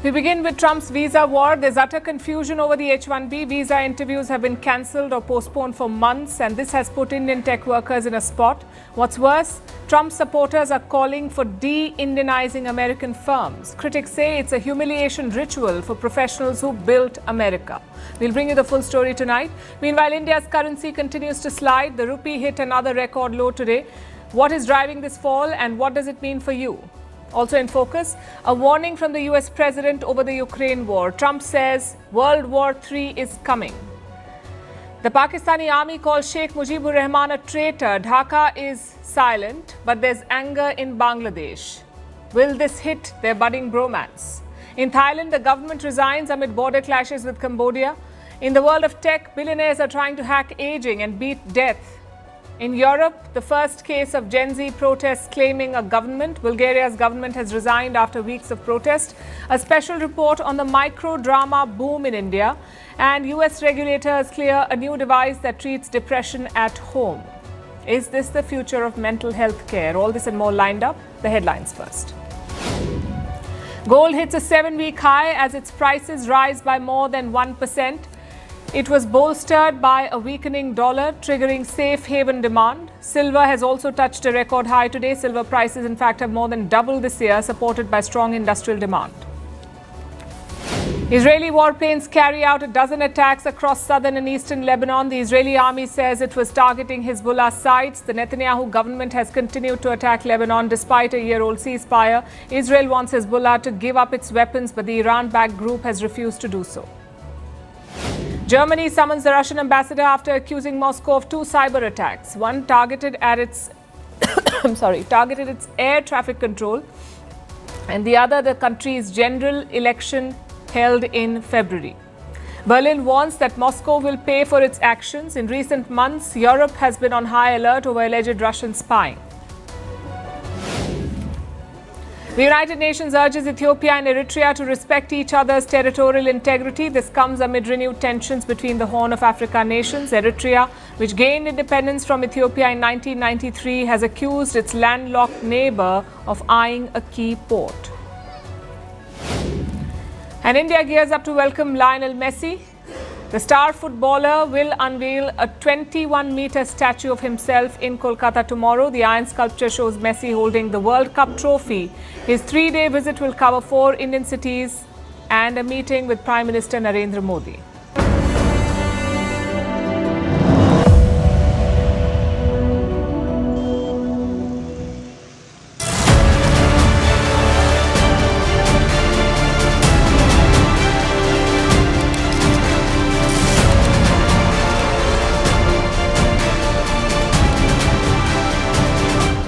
We begin with Trump's visa war. There's utter confusion over the H-1B. Visa interviews have been cancelled or postponed for months, and this has put Indian tech workers in a spot. What's worse, Trump supporters are calling for de-Indianizing American firms. Critics say it's a humiliation ritual for professionals who built America. We'll bring you the full story tonight. Meanwhile, India's currency continues to slide. The rupee hit another record low today. What is driving this fall, and what does it mean for you? Also in focus, a warning from the US president over the Ukraine war. Trump says World War III is coming. The Pakistani army calls Sheikh Mujibur Rahman a traitor. Dhaka is silent, but there's anger in Bangladesh. Will this hit their budding bromance? In Thailand, the government resigns amid border clashes with Cambodia. In the world of tech, billionaires are trying to hack aging and beat death. In Europe, the first case of Gen Z protests claiming a government. Bulgaria's government has resigned after weeks of protest. A special report on the micro-drama boom in India. And US regulators clear a new device that treats depression at home. Is this the future of mental health care? All this and more lined up. The headlines first. Gold hits a 7-week high as its prices rise by more than 1%. It was bolstered by a weakening dollar, triggering safe haven demand. Silver has also touched a record high today. Silver prices, in fact, have more than doubled this year, supported by strong industrial demand. Israeli warplanes carry out a dozen attacks across southern and eastern Lebanon. The Israeli army says it was targeting Hezbollah sites. The Netanyahu government has continued to attack Lebanon despite a year-old ceasefire. Israel wants Hezbollah to give up its weapons, but the Iran-backed group has refused to do so. Germany summons the Russian ambassador after accusing Moscow of 2 cyber attacks. One targeted at its targeted its air traffic control, and the other the country's general election held in February. Berlin warns that Moscow will pay for its actions. In recent months, Europe has been on high alert over alleged Russian spying. The United Nations urges Ethiopia and Eritrea to respect each other's territorial integrity. This comes amid renewed tensions between the Horn of Africa nations. Eritrea, which gained independence from Ethiopia in 1993, has accused its landlocked neighbor of eyeing a key port. And India gears up to welcome Lionel Messi. The star footballer will unveil a 21-meter statue of himself in Kolkata tomorrow. The iron sculpture shows Messi holding the World Cup trophy. His 3-day visit will cover 4 Indian cities and a meeting with Prime Minister Narendra Modi.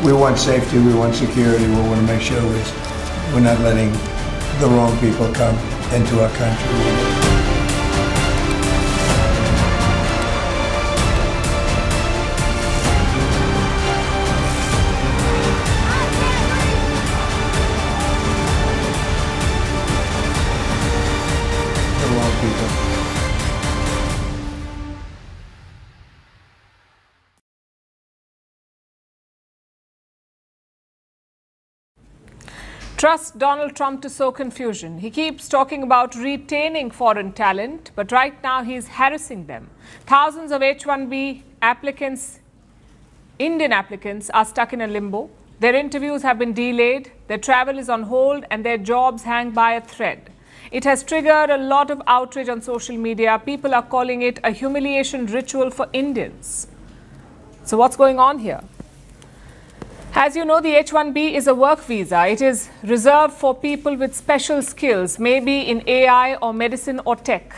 We want safety, we want security, we want to make sure we're not letting the wrong people come into our country. Trust Donald Trump to sow confusion. He keeps talking about retaining foreign talent, but right now he's harassing them. Thousands of H-1B applicants, Indian applicants, are stuck in a limbo. Their interviews have been delayed, their travel is on hold, and their jobs hang by a thread. It has triggered a lot of outrage on social media. People are calling it a humiliation ritual for Indians. So what's going on here? As you know, the H-1B is a work visa. It is reserved for people with special skills, maybe in AI or medicine or tech.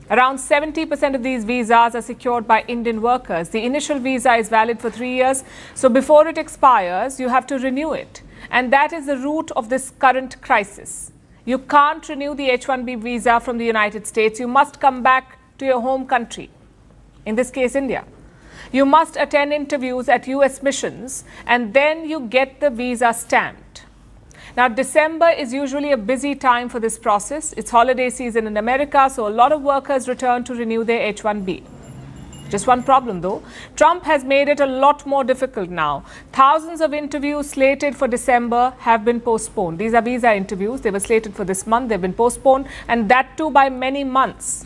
Around 70% of these visas are secured by Indian workers. The initial visa is valid for 3 years, so before it expires, you have to renew it. And that is the root of this current crisis. You can't renew the H-1B visa from the United States. You must come back to your home country, in this case, India. You must attend interviews at US missions, and then you get the visa stamped. Now, December is usually a busy time for this process. It's holiday season in America, so a lot of workers return to renew their H-1B. Just one problem though. Trump has made it a lot more difficult now. Thousands of interviews slated for December have been postponed. These are visa interviews. They were slated for this month. They've been postponed, and that too by many months.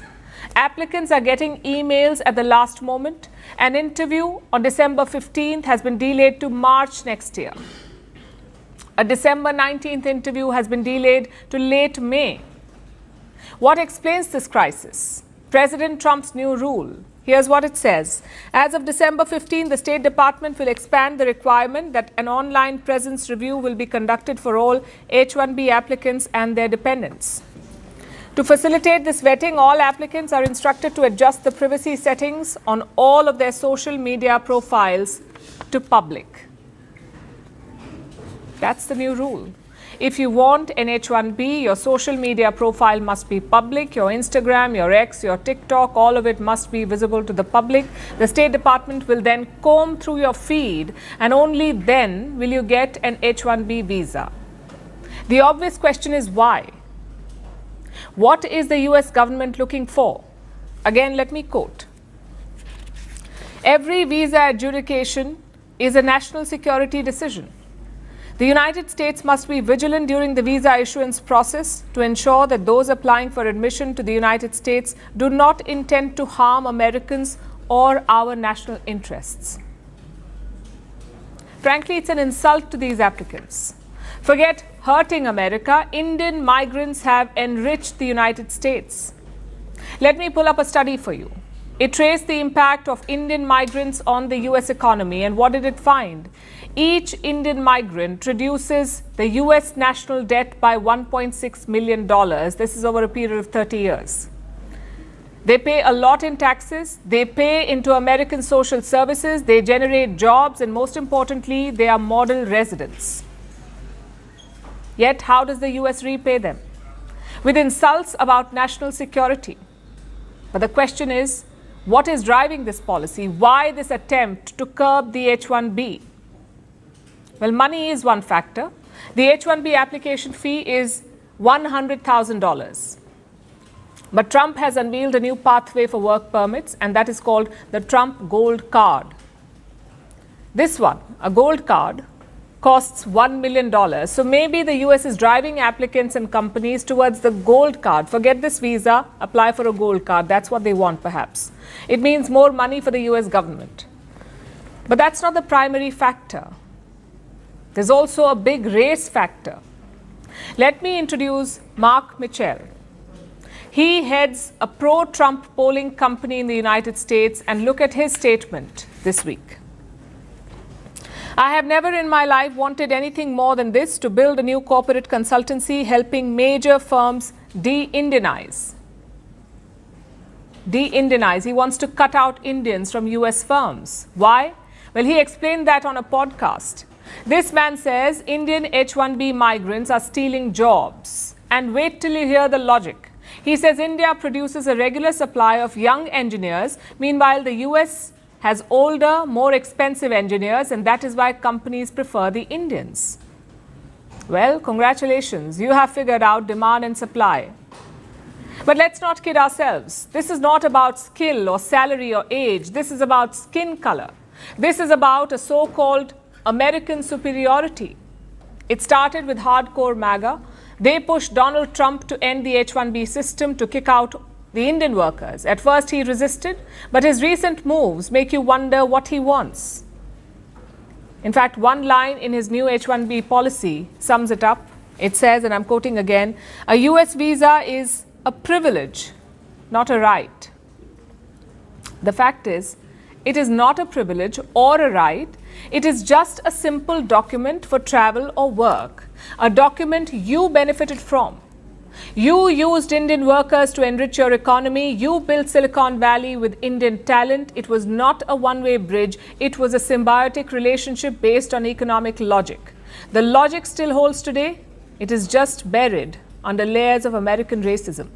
Applicants are getting emails at the last moment. An interview on December 15th has been delayed to March next year. A December 19th interview has been delayed to late May. What explains this crisis? President Trump's new rule. Here's what it says. As of December 15, the State Department will expand the requirement that an online presence review will be conducted for all H-1B applicants and their dependents. To facilitate this vetting, all applicants are instructed to adjust the privacy settings on all of their social media profiles to public. That's the new rule. If you want an H-1B, your social media profile must be public. Your Instagram, your X, your TikTok, all of it must be visible to the public. The State Department will then comb through your feed, and only then will you get an H-1B visa. The obvious question is why? What is the US government looking for? Again, let me quote. Every visa adjudication is a national security decision. The United States must be vigilant during the visa issuance process to ensure that those applying for admission to the United States do not intend to harm Americans or our national interests. Frankly, it's an insult to these applicants. Forget hurting America. Indian migrants have enriched the United States. Let me pull up a study for you. It traced the impact of Indian migrants on the US economy, and what did it find? Each Indian migrant reduces the US national debt by $1.6 million. This is over a period of 30 years. They pay a lot in taxes, they pay into American social services, they generate jobs, and most importantly, they are model residents. Yet, how does the US repay them? With insults about national security. But the question is, what is driving this policy? Why this attempt to curb the H-1B? Well, money is one factor. The H-1B application fee is $100,000. But Trump has unveiled a new pathway for work permits, and that is called the Trump Gold Card. This one, a gold card, costs $1 million. So maybe the US is driving applicants and companies towards the gold card. Forget this visa, apply for a gold card. That's what they want, perhaps. It means more money for the US government. But that's not the primary factor. There's also a big race factor. Let me introduce Mark Mitchell. He heads a pro-Trump polling company in the United States, and look at his statement this week. I have never in my life wanted anything more than this, to build a new corporate consultancy helping major firms de-Indianize. De-Indianize. He wants to cut out Indians from US firms. Why? Well, he explained that on a podcast. This man says Indian H-1B migrants are stealing jobs. And wait till you hear the logic. He says India produces a regular supply of young engineers. Meanwhile, the US has older, more expensive engineers, and that is why companies prefer the Indians. Well, congratulations. You have figured out demand and supply. But let's not kid ourselves. This is not about skill or salary or age. This is about skin color. This is about a so-called American superiority. It started with hardcore MAGA. They pushed Donald Trump to end the H-1B system, to kick out the Indian workers. At first he resisted, but his recent moves make you wonder what he wants. In fact, one line in his new H-1B policy sums it up. It says, and I'm quoting again, a US visa is a privilege, not a right. The fact is, it is not a privilege or a right. It is just a simple document for travel or work, a document you benefited from. You used Indian workers to enrich your economy. You built Silicon Valley with Indian talent. It was not a one-way bridge. It was a symbiotic relationship based on economic logic. The logic still holds today. It is just buried under layers of American racism.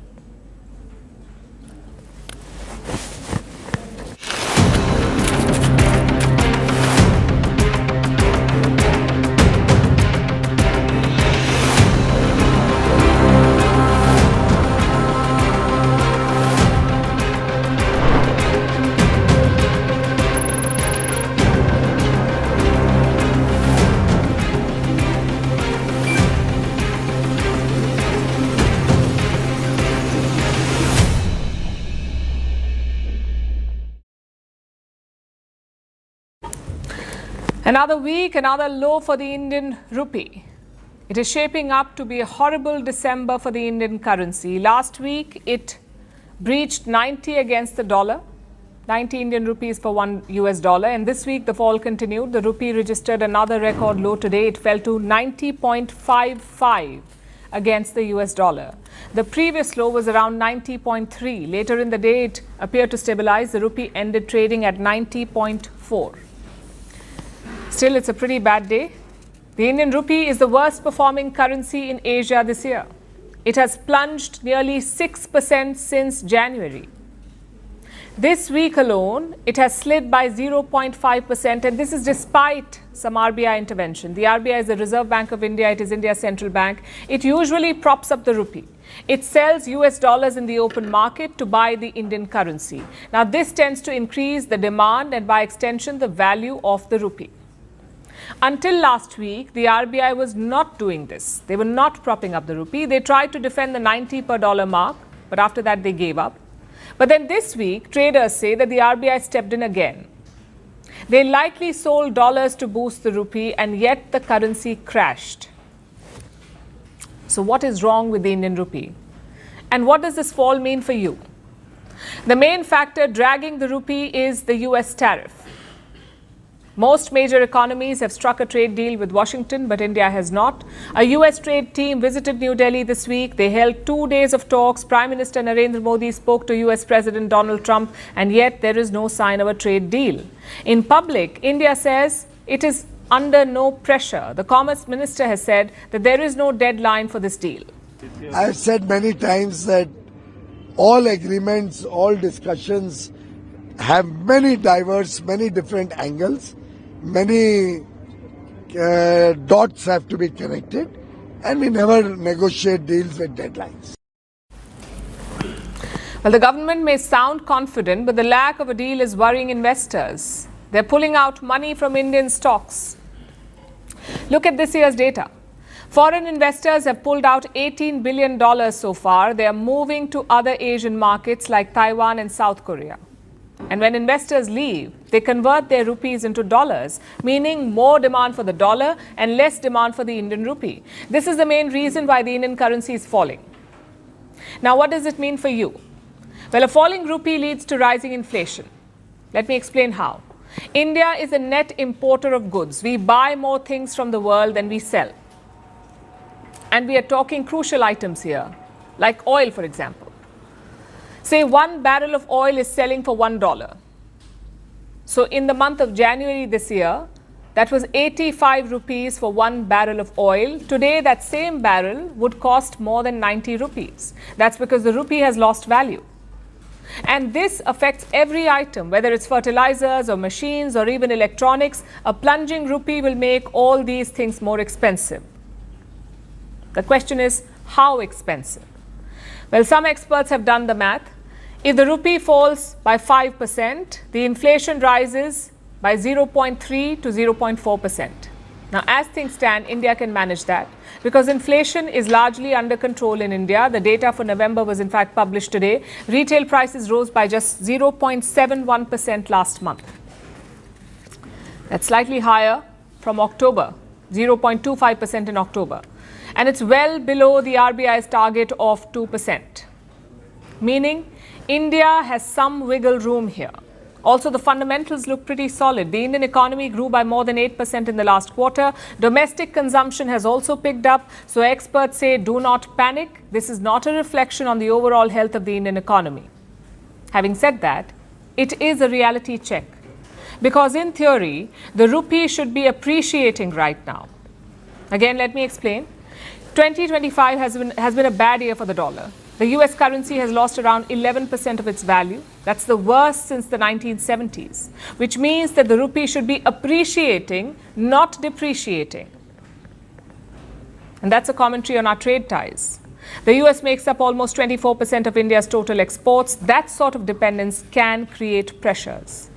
Another week, another low for the Indian rupee. It is shaping up to be a horrible December for the Indian currency. Last week, it breached 90 against the dollar, 90 Indian rupees for $1, and this week the fall continued. The rupee registered another record low today. It fell to 90.55 against the US dollar. The previous low was around 90.3. Later in the day, it appeared to stabilize. The rupee ended trading at 90.4. Still, it's a pretty bad day. The Indian rupee is the worst performing currency in Asia this year. It has plunged nearly 6% since January. This week alone, it has slid by 0.5%, and this is despite some RBI intervention. The RBI is the Reserve Bank of India. It is India's central bank. It usually props up the rupee. It sells US dollars in the open market to buy the Indian currency. Now, this tends to increase the demand and by extension, the value of the rupee. Until last week, the RBI was not doing this. They were not propping up the rupee. They tried to defend the 90 per dollar mark, but after that they gave up. But then this week, traders say that the RBI stepped in again. They likely sold dollars to boost the rupee, and yet the currency crashed. So what is wrong with the Indian rupee? And what does this fall mean for you? The main factor dragging the rupee is the US tariff. Most major economies have struck a trade deal with Washington, but India has not. A US trade team visited New Delhi this week. They held 2 days of talks. Prime Minister Narendra Modi spoke to US President Donald Trump, and yet there is no sign of a trade deal. In public, India says it is under no pressure. The Commerce Minister has said that there is no deadline for this deal. I've said many times that all agreements, all discussions have many different angles. Many dots have to be connected, and we never negotiate deals with deadlines. Well, the government may sound confident, but the lack of a deal is worrying investors. They're pulling out money from Indian stocks. Look at this year's data. Foreign investors have pulled out $18 billion so far. They are moving to other Asian markets like Taiwan and South Korea. And when investors leave, they convert their rupees into dollars, meaning more demand for the dollar and less demand for the Indian rupee. This is the main reason why the Indian currency is falling. Now, what does it mean for you? Well, a falling rupee leads to rising inflation. Let me explain how. India is a net importer of goods. We buy more things from the world than we sell. And we are talking crucial items here, like oil, for example. Say 1 barrel of oil is selling for $1. So in the month of January this year, that was 85 rupees for 1 barrel of oil. Today, that same barrel would cost more than 90 rupees. That's because the rupee has lost value. And this affects every item, whether it's fertilizers or machines or even electronics. A plunging rupee will make all these things more expensive. The question is, how expensive? Well, some experts have done the math. If the rupee falls by 5%, the inflation rises by 0.3 to 0.4%. Now, as things stand, India can manage that because inflation is largely under control in India. The data for November was in fact published today. Retail prices rose by just 0.71% last month. That's slightly higher from October, 0.25% in October. And it's well below the RBI's target of 2%. Meaning, India has some wiggle room here. Also, the fundamentals look pretty solid. The Indian economy grew by more than 8% in the last quarter. Domestic consumption has also picked up. So experts say do not panic. This is not a reflection on the overall health of the Indian economy. Having said that, it is a reality check. Because in theory, the rupee should be appreciating right now. Again, let me explain. 2025 has been a bad year for the dollar. The US currency has lost around 11% of its value. That's the worst since the 1970s, which means that the rupee should be appreciating, not depreciating. And that's a commentary on our trade ties. The US makes up almost 24% of India's total exports. That sort of dependence can create pressures.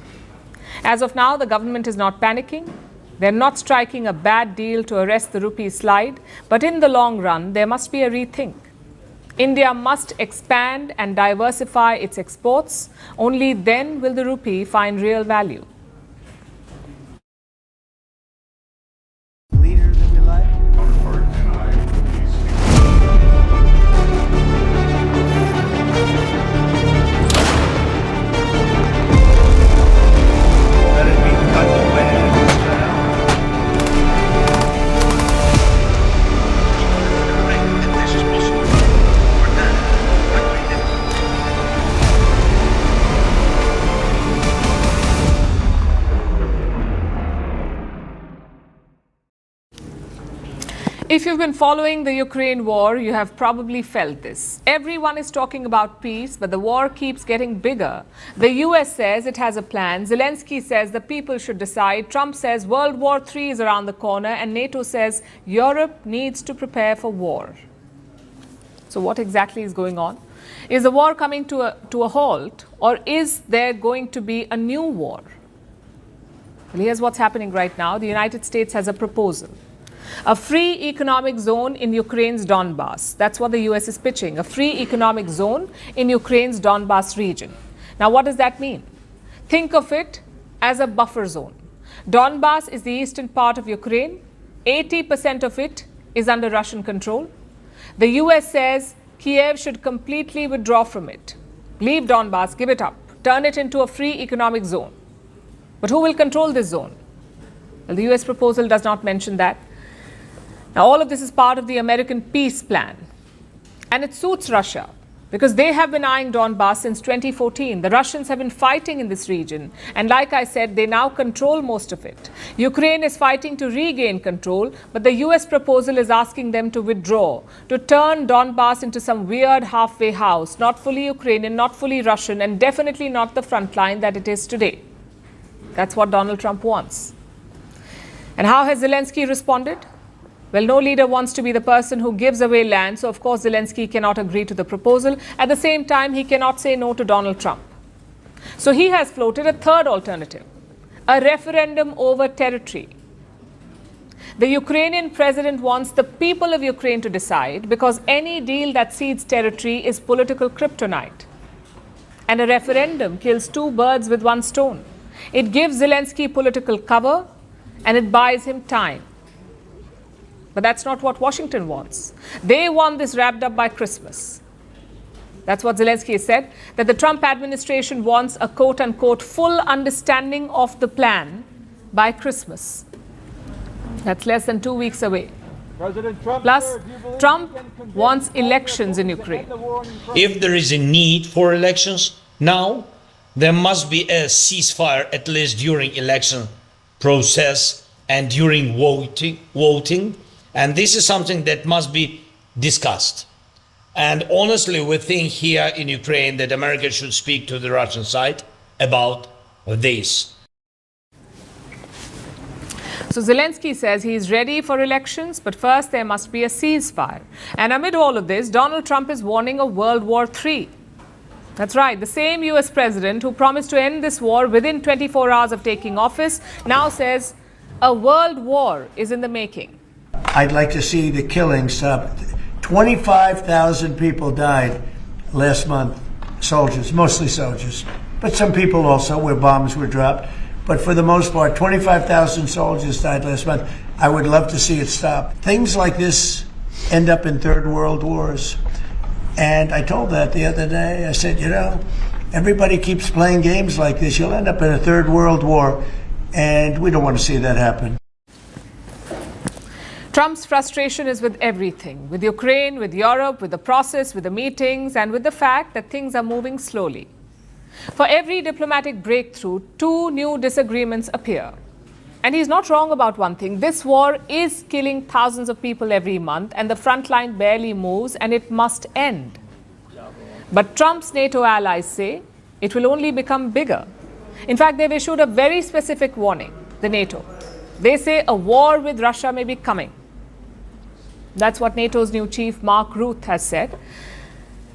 As of now, the government is not panicking. They're not striking a bad deal to arrest the rupee slide, but in the long run, there must be a rethink. India must expand and diversify its exports. Only then will the rupee find real value. If you've been following the Ukraine war, you have probably felt this. Everyone is talking about peace, but the war keeps getting bigger. The US says it has a plan. Zelensky says the people should decide. Trump says World War III is around the corner. And NATO says Europe needs to prepare for war. So what exactly is going on? Is the war coming to a halt, or is there going to be a new war? Well, here's what's happening right now. The United States has a proposal. A free economic zone in Ukraine's Donbass. That's what the US is pitching. A free economic zone in Ukraine's Donbass region. Now, what does that mean? Think of it as a buffer zone. Donbass is the eastern part of Ukraine. 80% of it is under Russian control. The US says Kiev should completely withdraw from it. Leave Donbass, give it up. Turn it into a free economic zone. But who will control this zone? Well, the US proposal does not mention that. Now, all of this is part of the American peace plan. And it suits Russia because they have been eyeing Donbass since 2014. The Russians have been fighting in this region. And like I said, they now control most of it. Ukraine is fighting to regain control, but the US proposal is asking them to withdraw, to turn Donbass into some weird halfway house, not fully Ukrainian, not fully Russian, and definitely not the front line that it is today. That's what Donald Trump wants. And how has Zelensky responded? Well, no leader wants to be the person who gives away land, so of course Zelensky cannot agree to the proposal. At the same time, he cannot say no to Donald Trump. So he has floated a third alternative, a referendum over territory. The Ukrainian president wants the people of Ukraine to decide because any deal that cedes territory is political kryptonite. And a referendum kills two birds with one stone. It gives Zelensky political cover and it buys him time. But that's not what Washington wants. They want this wrapped up by Christmas. That's what Zelensky has said, that the Trump administration wants a quote-unquote full understanding of the plan by Christmas. That's less than 2 weeks away. Plus, Trump wants elections in Ukraine. If there is a need for elections now, there must be a ceasefire at least during election process and during voting. And this is something that must be discussed. And honestly, we think here in Ukraine that America should speak to the Russian side about this. So Zelensky says he is ready for elections, but first there must be a ceasefire. And amid all of this, Donald Trump is warning of World War III. That's right, the same US president who promised to end this war within 24 hours of taking office now says a world war is in the making. I'd like to see the killing stop. 25,000 people died last month, soldiers, mostly soldiers, but some people also where bombs were dropped. But for the most part, 25,000 soldiers died last month. I would love to see it stop. Things like this end up in third world wars. And I told that the other day. I said, you know, everybody keeps playing games like this. You'll end up in a third world war. And we don't want to see that happen. Trump's frustration is with everything, with Ukraine, with Europe, with the process, with the meetings, and with the fact that things are moving slowly. For every diplomatic breakthrough, two new disagreements appear. And he's not wrong about one thing. This war is killing thousands of people every month, and the front line barely moves, and it must end. But Trump's NATO allies say it will only become bigger. In fact, they've issued a very specific warning, the NATO. They say a war with Russia may be coming. That's what NATO's new chief, Mark Rutte, has said.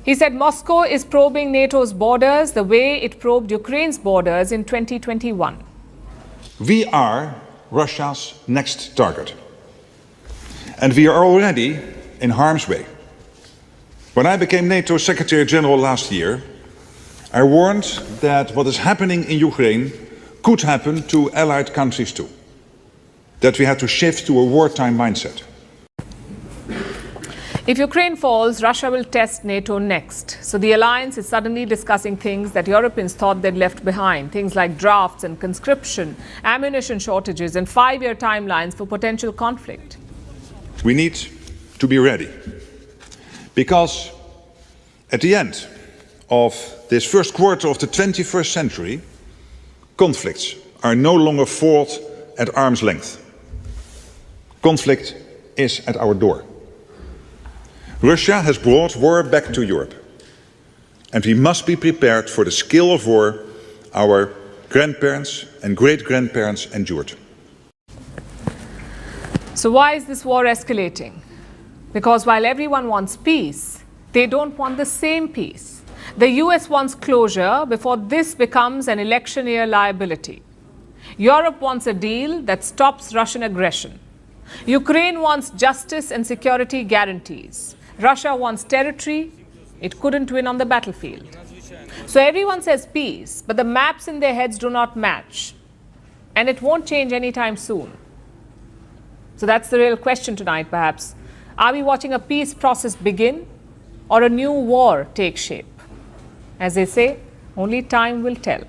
He said Moscow is probing NATO's borders the way it probed Ukraine's borders in 2021. We are Russia's next target. And we are already in harm's way. When I became NATO Secretary General last year, I warned that what is happening in Ukraine could happen to allied countries too. That we had to shift to a wartime mindset. If Ukraine falls, Russia will test NATO next. So the alliance is suddenly discussing things that Europeans thought they'd left behind. Things like drafts and conscription, ammunition shortages, and 5-year timelines for potential conflict. We need to be ready. Because at the end of this first quarter of the 21st century, conflicts are no longer fought at arm's length. Conflict is at our door. Russia has brought war back to Europe, and we must be prepared for the scale of war our grandparents and great-grandparents endured. So why is this war escalating? Because while everyone wants peace, they don't want the same peace. The US wants closure before this becomes an election year liability. Europe wants a deal that stops Russian aggression. Ukraine wants justice and security guarantees. Russia wants territory it couldn't win on the battlefield. So everyone says peace, but the maps in their heads do not match. And it won't change anytime soon. So that's the real question tonight, perhaps. Are we watching a peace process begin or a new war take shape? As they say, only time will tell.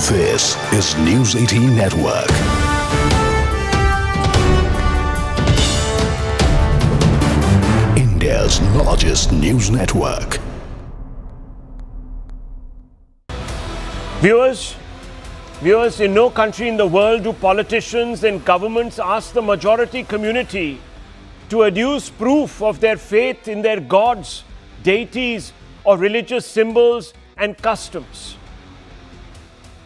This is News 18 Network. India's largest news network. Viewers, in no country in the world do politicians and governments ask the majority community to adduce proof of their faith in their gods, deities, or religious symbols and customs.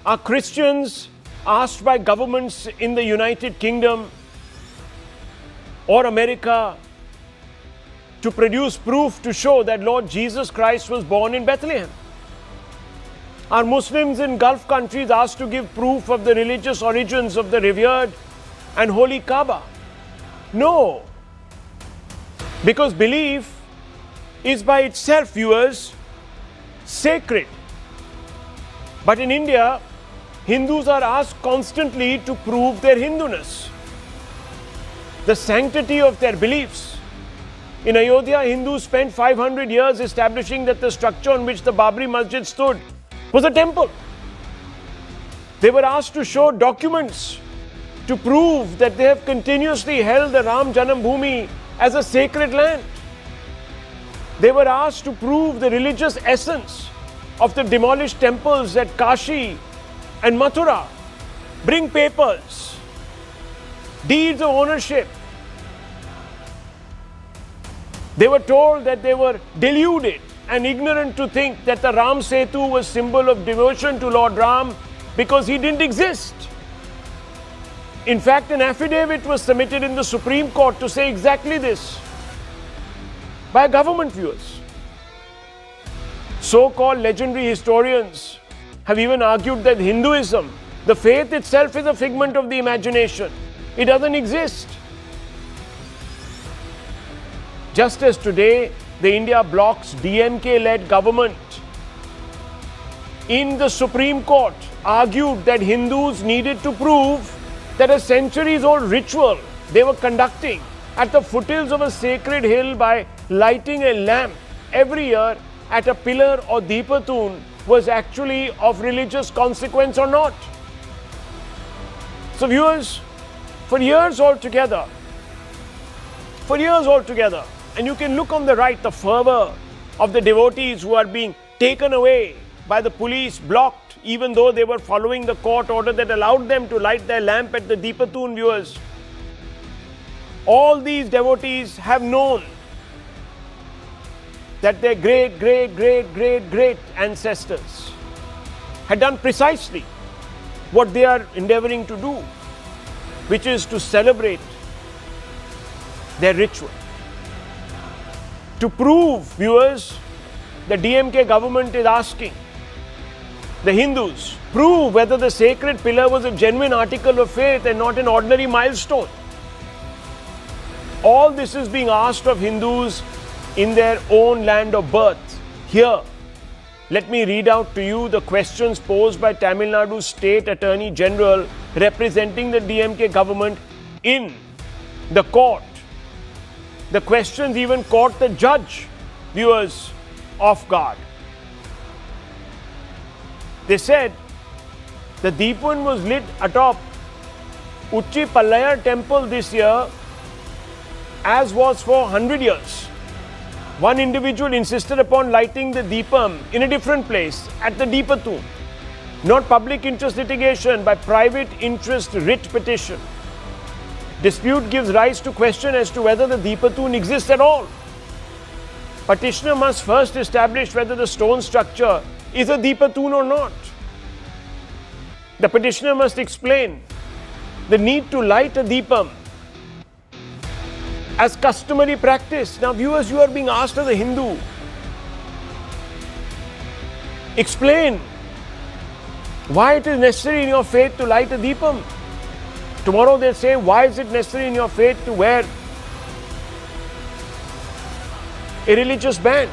Are Christians asked by governments in the United Kingdom or America to produce proof to show that Lord Jesus Christ was born in Bethlehem? Are Muslims in Gulf countries asked to give proof of the religious origins of the revered and holy Kaaba? No. Because belief is by itself, viewers, sacred. But in India, Hindus are asked constantly to prove their Hinduness, the sanctity of their beliefs. In Ayodhya, Hindus spent 500 years establishing that the structure on which the Babri Masjid stood was a temple. They were asked to show documents to prove that they have continuously held the Ram Janambhoomi as a sacred land. They were asked to prove the religious essence of the demolished temples at Kashi and Mathura. Bring papers, deeds of ownership. They were told that they were deluded and ignorant to think that the Ram Setu was symbol of devotion to Lord Ram because he didn't exist. In fact, an affidavit was submitted in the Supreme Court to say exactly this by government viewers. So-called legendary historians have even argued that Hinduism, the faith itself, is a figment of the imagination. It doesn't exist. Just as today, the India bloc's DMK-led government in the Supreme Court argued that Hindus needed to prove that a centuries-old ritual they were conducting at the foothills of a sacred hill by lighting a lamp every year at a pillar or deepatun was actually of religious consequence or not. So viewers, for years altogether, and you can look on the right, the fervor of the devotees who are being taken away by the police, blocked, even though they were following the court order that allowed them to light their lamp at the deepatun, viewers. All these devotees have known that their great ancestors had done precisely what they are endeavoring to do, which is to celebrate their ritual. To prove, viewers, the DMK government is asking the Hindus, prove whether the sacred pillar was a genuine article of faith and not an ordinary milestone. All this is being asked of Hindus in their own land of birth, here, let me read out to you the questions posed by Tamil Nadu State Attorney General representing the DMK government in the court. The questions even caught the judge, viewers, off guard. They said the Deepan was lit atop Uchi Pallayar temple this year, as was for 100 years. One individual insisted upon lighting the Deepam in a different place at the Deepathoon. Not public interest litigation, by private interest writ petition. Dispute gives rise to question as to whether the Deepathoon exists at all. Petitioner must first establish whether the stone structure is a Deepathoon or not. The petitioner must explain the need to light a Deepam as customary practice. Now viewers, you are being asked as a Hindu, explain why it is necessary in your faith to light a Deepam. Tomorrow they'll say, why is it necessary in your faith to wear a religious band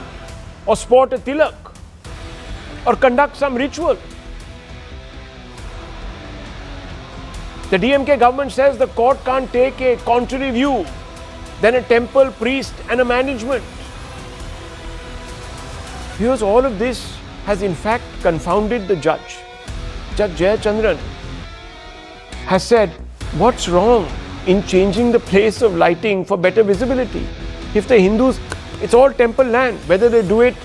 or sport a tilak or conduct some ritual? The DMK government says the court can't take a contrary view than a temple, priest and a management. Because all of this has in fact confounded the judge. Judge Jayachandran has said, what's wrong in changing the place of lighting for better visibility? If the Hindus, it's all temple land, whether they do it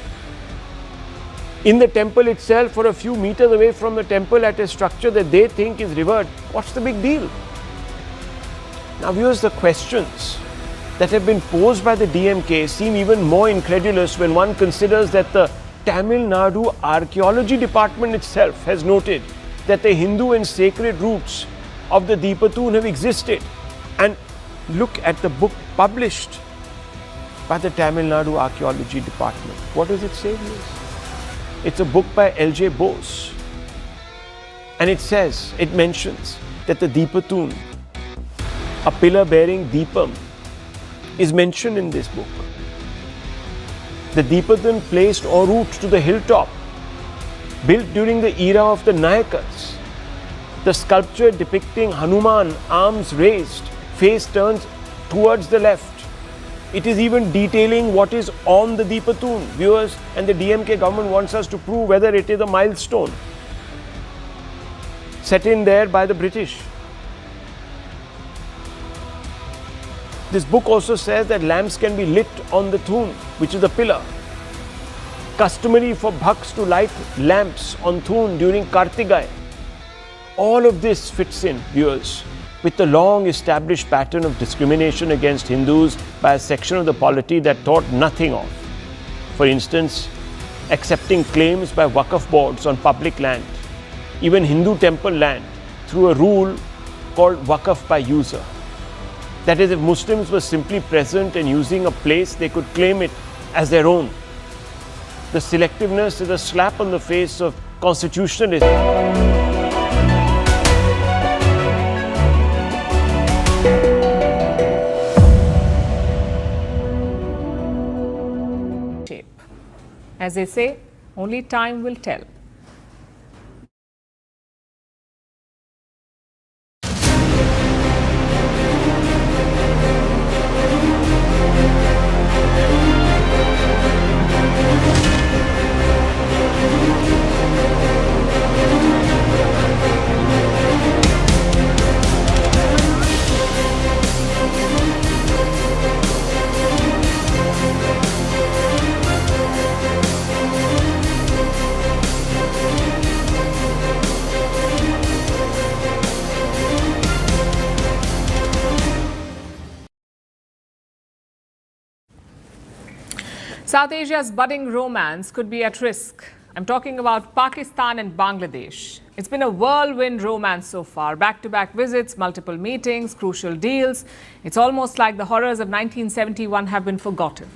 in the temple itself or a few meters away from the temple at a structure that they think is revered, what's the big deal? Now viewers, the questions that have been posed by the DMK seem even more incredulous when one considers that the Tamil Nadu Archaeology Department itself has noted that the Hindu and sacred roots of the Deepathoon have existed. And look at the book published by the Tamil Nadu Archaeology Department. What does it say here? It's a book by L.J. Bose. And it mentions that the Deepathoon, a pillar bearing Deepam, is mentioned in this book. The Deepathoon placed en route to the hilltop, built during the era of the Nayakas. The sculpture depicting Hanuman, arms raised, face turned towards the left. It is even detailing what is on the Deepathoon, viewers, and the DMK government wants us to prove whether it is a milestone set in there by the British. This book also says that lamps can be lit on the Thoon, which is the pillar. Customary for Bhaks to light lamps on Thoon during Kartigai. All of this fits in, viewers, with the long established pattern of discrimination against Hindus by a section of the polity that thought nothing of, for instance, accepting claims by Waqf boards on public land, even Hindu temple land, through a rule called Waqf by user. That is, if Muslims were simply present and using a place, they could claim it as their own. The selectiveness is a slap on the face of constitutionalism. As they say, only time will tell. South Asia's budding romance could be at risk. I'm talking about Pakistan and Bangladesh. It's been a whirlwind romance so far. Back-to-back visits, multiple meetings, crucial deals. It's almost like the horrors of 1971 have been forgotten.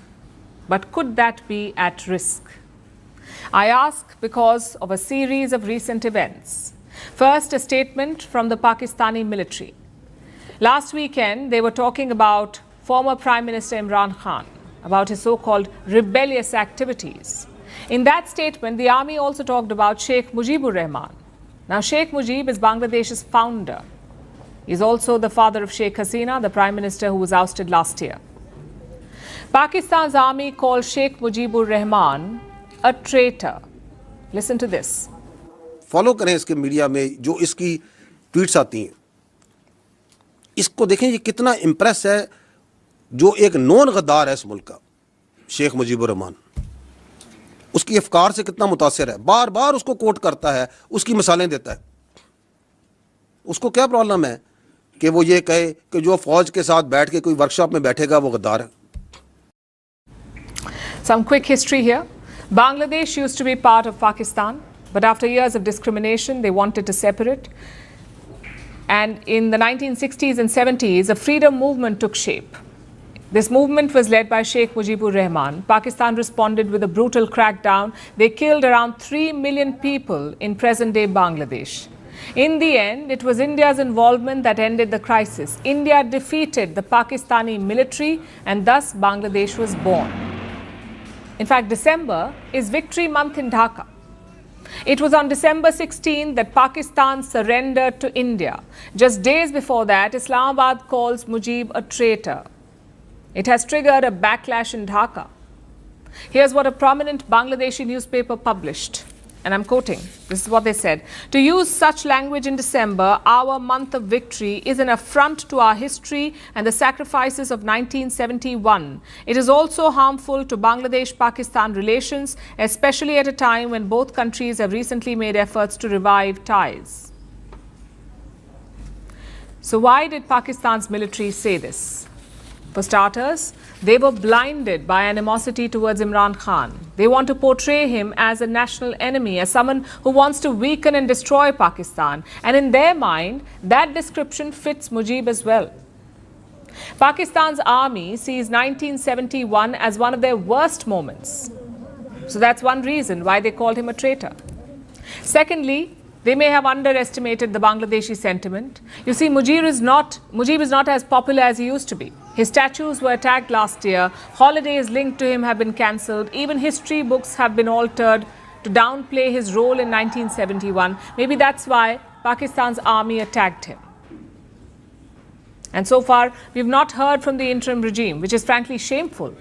But could that be at risk? I ask because of a series of recent events. First, a statement from the Pakistani military. Last weekend, they were talking about former Prime Minister Imran Khan, about his so-called rebellious activities. In that statement, the army also talked about Sheikh Mujibur Rahman. Now, Sheikh Mujib is Bangladesh's founder. He's also the father of Sheikh Hasina, the prime minister who was ousted last year. Pakistan's army called Sheikh Mujibur Rahman a traitor. Listen to this. Follow करें इसके media में जो इसकी tweets आती हैं, इसको देखें ये कितना इम्प्रेस है, जो एक नॉन गद्दार है इस मुल्क का, शेख मुजीबुर रहमान, उसकी अफकार से कितना मुतासिर है, बार बार उसको कोट करता है, उसकी मिसालें देता है। उसको क्या प्रॉब्लम है कि वो ये कहे कि जो फौज के साथ बैठ के कोई वर्कशॉप में बैठेगा वो गद्दार है। Some quick history here. Bangladesh used to be part of Pakistan, but after years of discrimination, they wanted to separate. And in the 1960s and 70s, a freedom movement took shape. This movement was led by Sheikh Mujibur Rahman. Pakistan responded with a brutal crackdown. They killed around 3 million people in present-day Bangladesh. In the end, it was India's involvement that ended the crisis. India defeated the Pakistani military, and thus Bangladesh was born. In fact, December is Victory Month in Dhaka. It was on December 16 that Pakistan surrendered to India. Just days before that, Islamabad calls Mujib a traitor. It has triggered a backlash in Dhaka. Here's what a prominent Bangladeshi newspaper published. And I'm quoting, this is what they said. To use such language in December, our month of victory, is an affront to our history and the sacrifices of 1971. It is also harmful to Bangladesh-Pakistan relations, especially at a time when both countries have recently made efforts to revive ties. So why did Pakistan's military say this? For starters, they were blinded by animosity towards Imran Khan. They want to portray him as a national enemy, as someone who wants to weaken and destroy Pakistan. And in their mind, that description fits Mujib as well. Pakistan's army sees 1971 as one of their worst moments. So that's one reason why they called him a traitor. Secondly, they may have underestimated the Bangladeshi sentiment. You see, Mujib is not as popular as he used to be. His statues were attacked last year. Holidays linked to him have been cancelled. Even history books have been altered to downplay his role in 1971. Maybe that's why Pakistan's army attacked him. And so far, we've not heard from the interim regime, which is frankly shameful.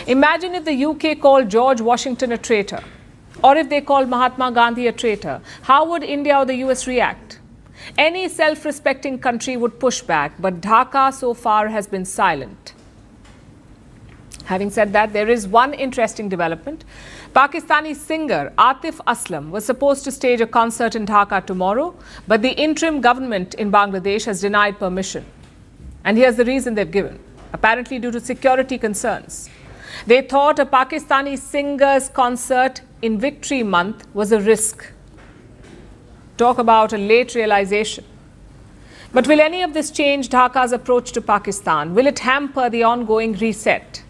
Imagine if the UK called George Washington a traitor, or if they called Mahatma Gandhi a traitor. How would India or the US react? Any self-respecting country would push back, but Dhaka so far has been silent. Having said that, there is one interesting development. Pakistani singer Atif Aslam was supposed to stage a concert in Dhaka tomorrow, but the interim government in Bangladesh has denied permission. And here's the reason they've given. Apparently due to security concerns. They thought a Pakistani singer's concert in Victory Month was a risk. Talk about a late realization. But will any of this change Dhaka's approach to Pakistan? Will it hamper the ongoing reset?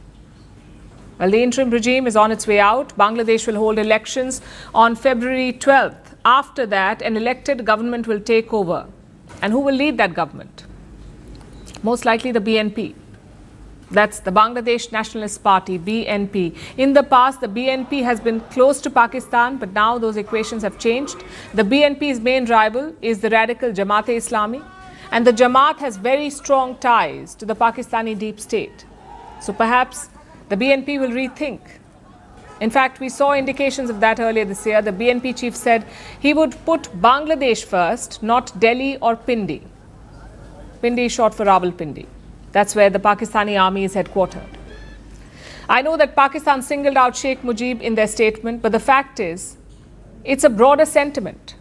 Well, the interim regime is on its way out. Bangladesh will hold elections on February 12th. After that, an elected government will take over. And who will lead that government? Most likely the BNP. That's the Bangladesh Nationalist Party, BNP. In the past, the BNP has been close to Pakistan, but now those equations have changed. The BNP's main rival is the radical Jamaat-e-Islami, and the Jamaat has very strong ties to the Pakistani deep state. So perhaps the BNP will rethink. In fact, we saw indications of that earlier this year. The BNP chief said he would put Bangladesh first, not Delhi or Pindi. Pindi is short for Rawalpindi. That's where the Pakistani army is headquartered. I know that Pakistan singled out Sheikh Mujib in their statement, but the fact is, it's a broader sentiment.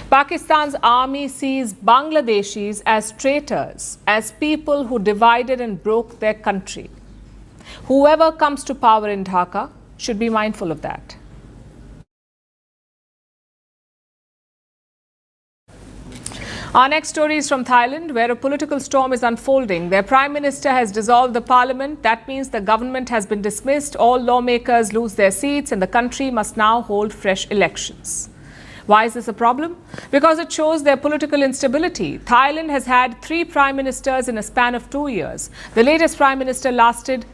Pakistan's army sees Bangladeshis as traitors, as people who divided and broke their country. Whoever comes to power in Dhaka should be mindful of that. Our next story is from Thailand, where a political storm is unfolding. Their prime minister has dissolved the parliament. That means the government has been dismissed. All lawmakers lose their seats and the country must now hold fresh elections. Why is this a problem? Because it shows their political instability. Thailand has had 3 prime ministers in a span of 2 years. The latest prime minister lasted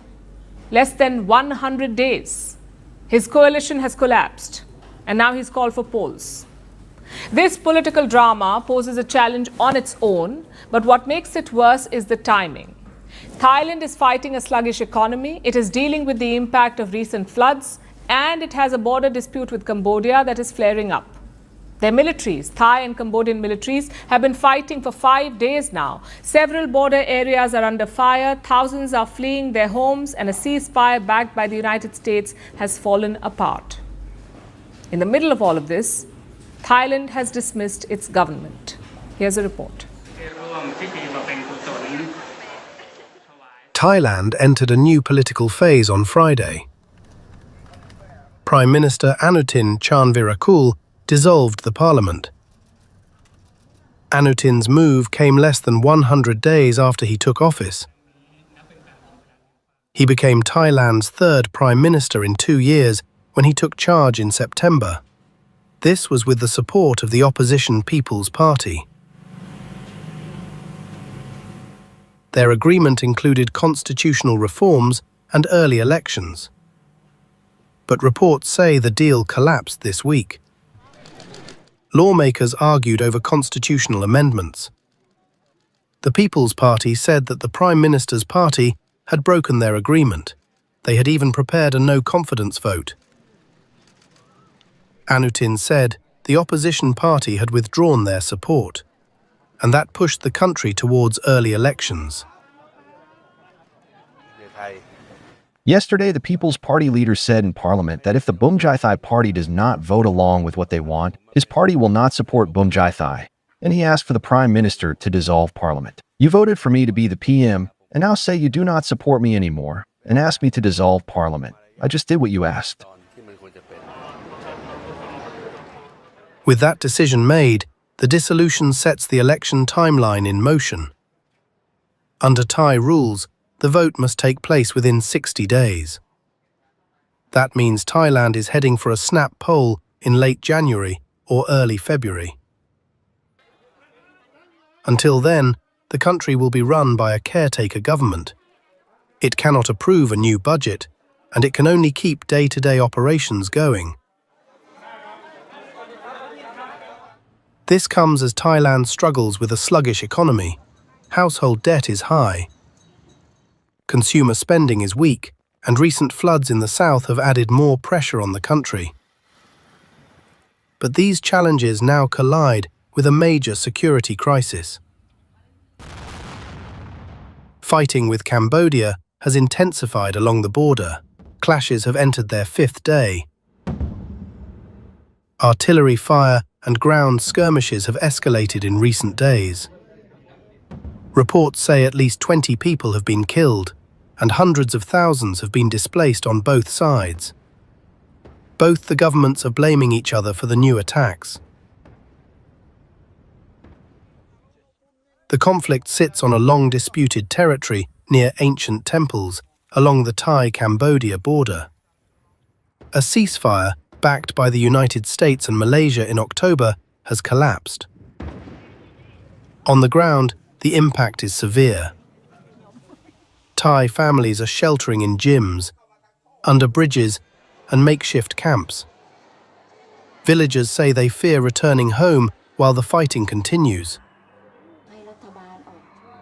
less than 100 days. His coalition has collapsed, and now he's called for polls. This political drama poses a challenge on its own, but what makes it worse is the timing. Thailand is fighting a sluggish economy, it is dealing with the impact of recent floods, and it has a border dispute with Cambodia that is flaring up. Their militaries, Thai and Cambodian militaries, have been fighting for 5 days now. Several border areas are under fire, thousands are fleeing their homes, and a ceasefire backed by the United States has fallen apart. In the middle of all of this, Thailand has dismissed its government. Here's a report. Thailand entered a new political phase on Friday. Prime Minister Anutin Charnvirakul dissolved the parliament. Anutin's move came less than 100 days after he took office. He became Thailand's third prime minister in 2 years when he took charge in September. This was with the support of the opposition People's Party. Their agreement included constitutional reforms and early elections. But reports say the deal collapsed this week. Lawmakers argued over constitutional amendments. The People's Party said that the Prime Minister's party had broken their agreement. They had even prepared a no-confidence vote. Anutin said the opposition party had withdrawn their support, and that pushed the country towards early elections. Yesterday, the People's Party leader said in Parliament that if the Bumjai Party does not vote along with what they want, his party will not support Bumjai, and he asked for the Prime Minister to dissolve Parliament. You voted for me to be the PM, and now say you do not support me anymore, and ask me to dissolve Parliament. I just did what you asked. With that decision made, the dissolution sets the election timeline in motion. Under Thai rules, the vote must take place within 60 days. That means Thailand is heading for a snap poll in late January or early February. Until then, the country will be run by a caretaker government. It cannot approve a new budget, and it can only keep day-to-day operations going. This comes as Thailand struggles with a sluggish economy. Household debt is high. Consumer spending is weak, and recent floods in the south have added more pressure on the country. But these challenges now collide with a major security crisis. Fighting with Cambodia has intensified along the border. Clashes have entered their 5th day. Artillery fire and ground skirmishes have escalated in recent days. Reports say at least 20 people have been killed, and hundreds of thousands have been displaced on both sides. Both the governments are blaming each other for the new attacks. The conflict sits on a long-disputed territory near ancient temples along the Thai-Cambodia border. A ceasefire, backed by the United States and Malaysia in October, has collapsed. On the ground, the impact is severe. Thai families are sheltering in gyms, under bridges, and makeshift camps. Villagers say they fear returning home while the fighting continues.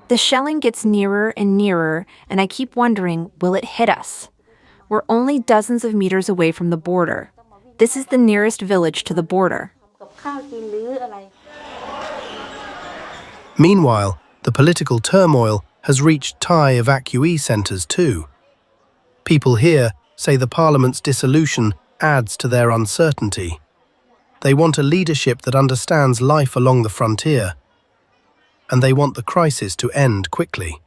The shelling gets nearer and nearer, and I keep wondering, will it hit us? We're only dozens of meters away from the border. This is the nearest village to the border. Meanwhile, the political turmoil has reached Thai evacuee centres too. People here say the parliament's dissolution adds to their uncertainty. They want a leadership that understands life along the frontier, and they want the crisis to end quickly.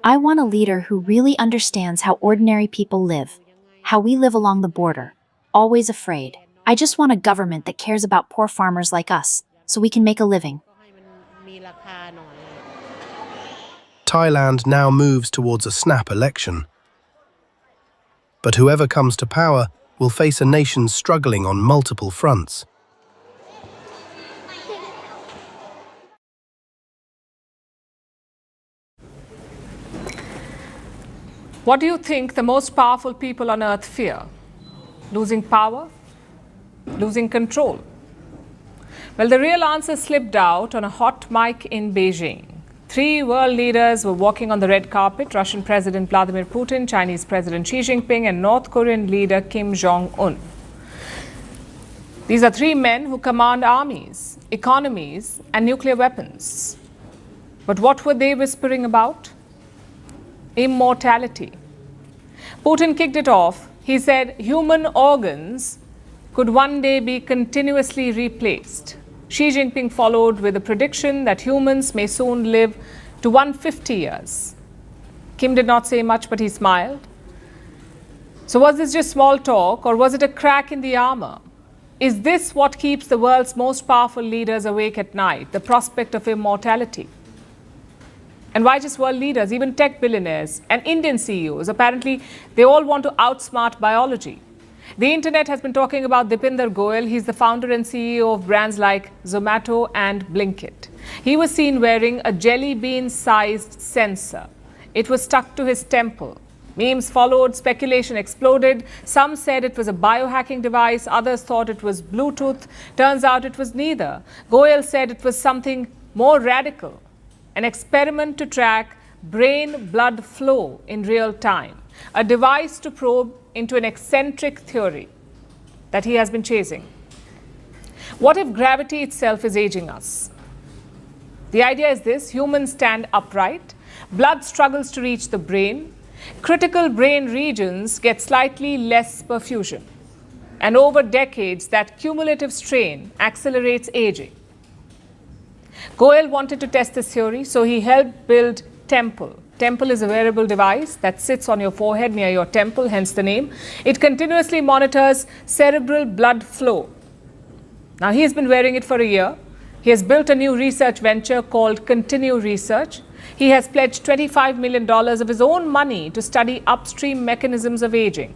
I want a leader who really understands how ordinary people live, how we live along the border, always afraid. I just want a government that cares about poor farmers like us, so we can make a living. Thailand now moves towards a snap election. But whoever comes to power will face a nation struggling on multiple fronts. What do you think the most powerful people on earth fear? Losing power? Losing control? Well, the real answer slipped out on a hot mic in Beijing. 3 world leaders were walking on the red carpet: Russian President Vladimir Putin, Chinese President Xi Jinping, and North Korean leader Kim Jong-un. These are 3 men who command armies, economies, and nuclear weapons. But what were they whispering about? Immortality. Putin kicked it off. He said human organs could one day be continuously replaced. Xi Jinping followed with a prediction that humans may soon live to 150 years. Kim did not say much, but he smiled. So was this just small talk, or was it a crack in the armor? Is this what keeps the world's most powerful leaders awake at night, the prospect of immortality? And why just world leaders? Even tech billionaires and Indian CEOs, apparently they all want to outsmart biology. The internet has been talking about Dipinder Goyal. He's the founder and CEO of brands like Zomato and Blinkit. He was seen wearing a jelly bean-sized sensor. It was stuck to his temple. Memes followed, speculation exploded. Some said it was a biohacking device, others thought it was Bluetooth. Turns out it was neither. Goyal said it was something more radical, an experiment to track brain-blood flow in real time, a device to probe into an eccentric theory that he has been chasing. What if gravity itself is aging us? The idea is this: humans stand upright, blood struggles to reach the brain, critical brain regions get slightly less perfusion, and over decades that cumulative strain accelerates aging. Goyal wanted to test this theory, so he helped build Temple. Temple is a wearable device that sits on your forehead near your temple, hence the name. It continuously monitors cerebral blood flow. Now, he has been wearing it for a year. He has built a new research venture called Continue Research. He has pledged $25 million of his own money to study upstream mechanisms of aging.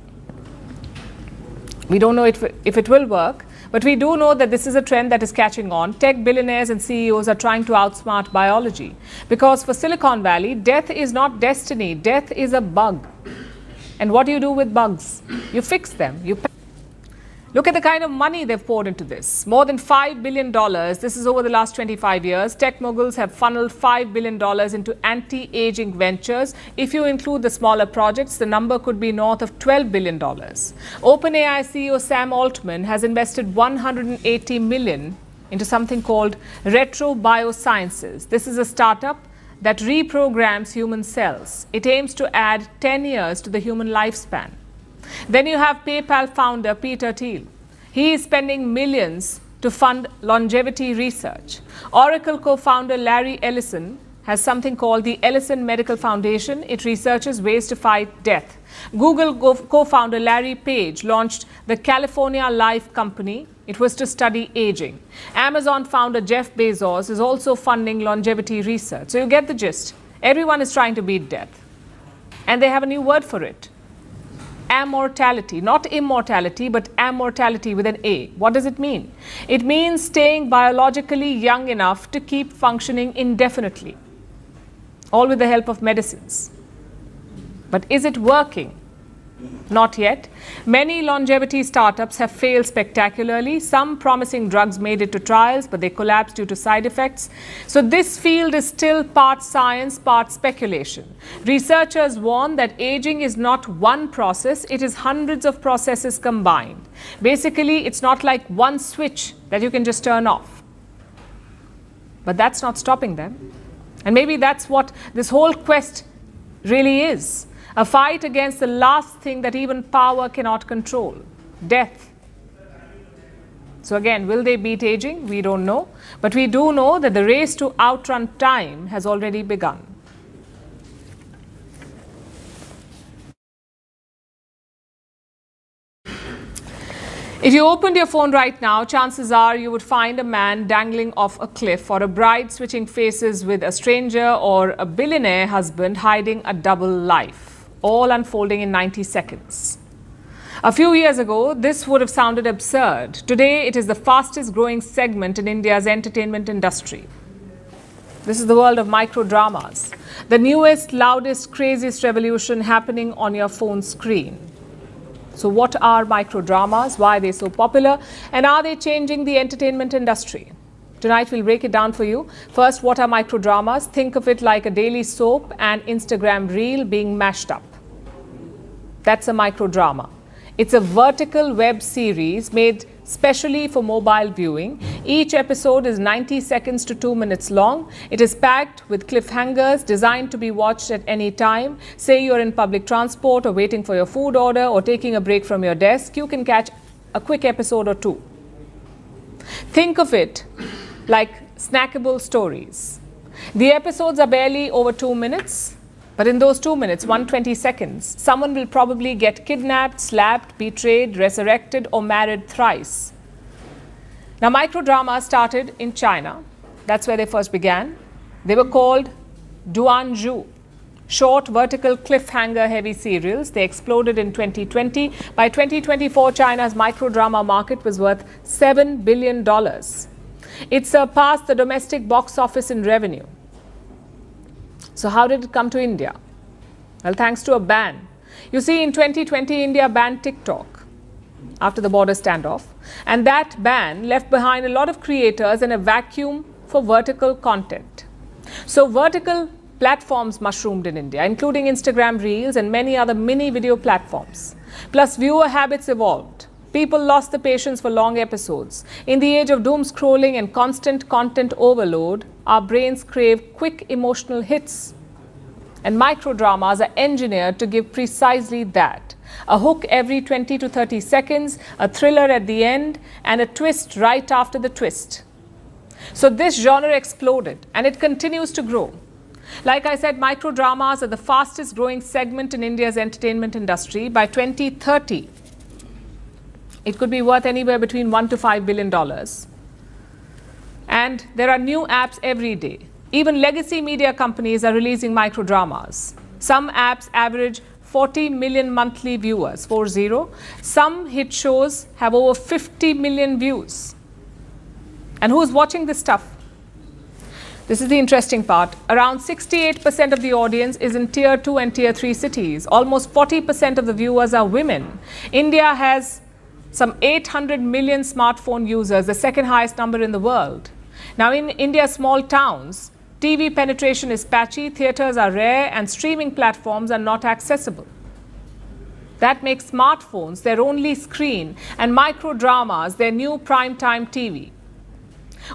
We don't know if it will work, but we do know that this is a trend that is catching on. Tech billionaires and CEOs are trying to outsmart biology, because for Silicon Valley, death is not destiny. Death is a bug. And what do you do with bugs? You fix them. Look at the kind of money they've poured into this. More than $5 billion. This is over the last 25 years. Tech moguls have funneled $5 billion into anti-aging ventures. If you include the smaller projects, the number could be north of $12 billion. OpenAI CEO Sam Altman has invested $180 million into something called Retro Biosciences. This is a startup that reprograms human cells. It aims to add 10 years to the human lifespan. Then you have PayPal founder Peter Thiel. He is spending millions to fund longevity research. Oracle co-founder Larry Ellison has something called the Ellison Medical Foundation. It researches ways to fight death. Google co-founder Larry Page launched the California Life Company. It was to study aging. Amazon founder Jeff Bezos is also funding longevity research. So you get the gist. Everyone is trying to beat death. And they have a new word for it: amortality. Not immortality, but amortality with an A. What does it mean? It means staying biologically young enough to keep functioning indefinitely, all with the help of medicines. But is it working? Not yet. Many longevity startups have failed spectacularly. Some promising drugs made it to trials, but they collapsed due to side effects. So this field is still part science, part speculation. Researchers warn that aging is not one process, it is hundreds of processes combined. Basically, it's not like one switch that you can just turn off. But that's not stopping them. And maybe that's what this whole quest really is. A fight against the last thing that even power cannot control: death. So again, will they beat aging? We don't know. But we do know that the race to outrun time has already begun. If you opened your phone right now, chances are you would find a man dangling off a cliff, or a bride switching faces with a stranger, or a billionaire husband hiding a double life, all unfolding in 90 seconds. A few years ago, this would have sounded absurd. Today, it is the fastest growing segment in India's entertainment industry. This is the world of micro-dramas. The newest, loudest, craziest revolution happening on your phone screen. So what are micro-dramas? Why are they so popular? And are they changing the entertainment industry? Tonight we'll break it down for you. First, what are micro-dramas? Think of it like a daily soap and Instagram reel being mashed up. That's a micro-drama. It's a vertical web series made specially for mobile viewing. Each episode is 90 seconds to 2 minutes long. It is packed with cliffhangers designed to be watched at any time. Say you're in public transport or waiting for your food order or taking a break from your desk, you can catch a quick episode or two. Think of it like snackable stories. The episodes are barely over 2 minutes. But in those 2 minutes, 120 seconds, someone will probably get kidnapped, slapped, betrayed, resurrected, or married thrice. Now, microdramas started in China. That's where they first began. They were called Duanzhu, short vertical cliffhanger heavy serials. They exploded in 2020. By 2024, China's microdrama market was worth $7 billion. It surpassed the domestic box office in revenue. So how did it come to India? Well, thanks to a ban. You see, in 2020, India banned TikTok after the border standoff. And that ban left behind a lot of creators and a vacuum for vertical content. So vertical platforms mushroomed in India, including Instagram Reels and many other mini video platforms. Plus, viewer habits evolved. People lost the patience for long episodes. In the age of doom scrolling and constant content overload, our brains crave quick emotional hits. And microdramas are engineered to give precisely that. A hook every 20 to 30 seconds, a thriller at the end, and a twist right after the twist. So this genre exploded, and it continues to grow. Like I said, microdramas are the fastest growing segment in India's entertainment industry. By 2030, it could be worth anywhere between $1 to $5 billion. And there are new apps every day. Even legacy media companies are releasing microdramas. Some apps average 40 million monthly viewers, 40. Some hit shows have over 50 million views. And who's watching this stuff? This is the interesting part. Around 68% of the audience is in Tier 2 and Tier 3 cities. Almost 40% of the viewers are women. India has some 800 million smartphone users, the second highest number in the world. Now, in India's small towns, TV penetration is patchy, theatres are rare, and streaming platforms are not accessible. That makes smartphones their only screen and microdramas their new primetime TV.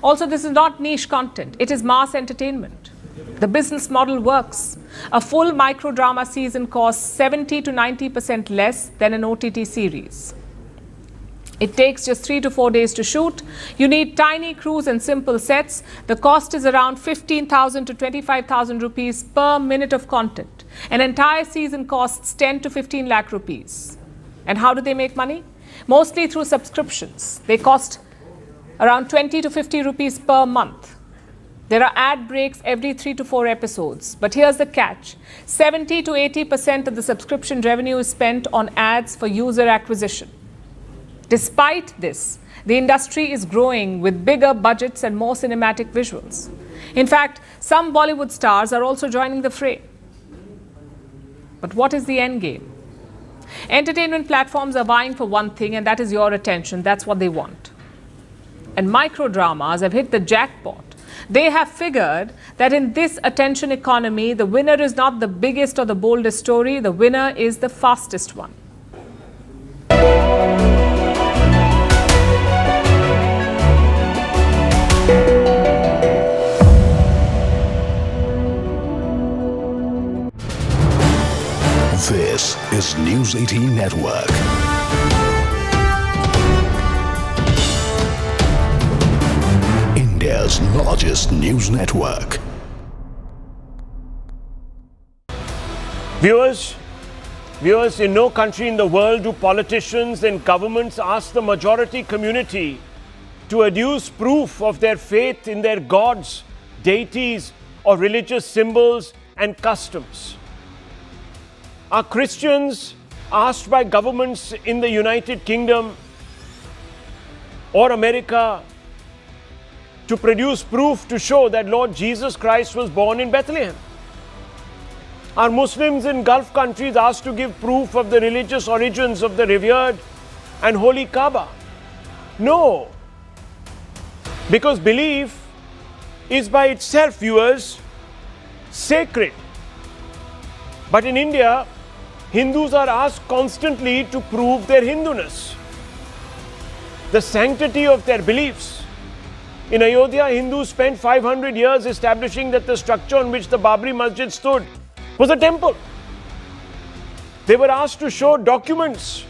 Also, this is not niche content, it is mass entertainment. The business model works. A full microdrama season costs 70 to 90% less than an OTT series. It takes just 3 to 4 days to shoot. You need tiny crews and simple sets. The cost is around 15,000 to 25,000 rupees per minute of content. An entire season costs 10 to 15 lakh rupees. And how do they make money? Mostly through subscriptions. They cost around 20 to 50 rupees per month. There are ad breaks every 3 to 4 episodes. But here's the catch. 70 to 80% of the subscription revenue is spent on ads for user acquisition. Despite this, the industry is growing with bigger budgets and more cinematic visuals. In fact, some Bollywood stars are also joining the fray. But what is the end game? Entertainment platforms are vying for one thing, and that is your attention. That's what they want. And microdramas have hit the jackpot. They have figured that in this attention economy, the winner is not the biggest or the boldest story. The winner is the fastest one. This is News 18 Network. India's largest news network. Viewers, in no country in the world do politicians and governments ask the majority community to adduce proof of their faith in their gods, deities, or religious symbols and customs. Are Christians asked by governments in the United Kingdom or America to produce proof to show that Lord Jesus Christ was born in Bethlehem? Are Muslims in Gulf countries asked to give proof of the religious origins of the revered and holy Kaaba? No. Because belief is by itself, viewers, sacred. But in India, Hindus are asked constantly to prove their Hinduness, the sanctity of their beliefs. In Ayodhya, Hindus spent 500 years establishing that the structure on which the Babri Masjid stood was a temple. They were asked to show documents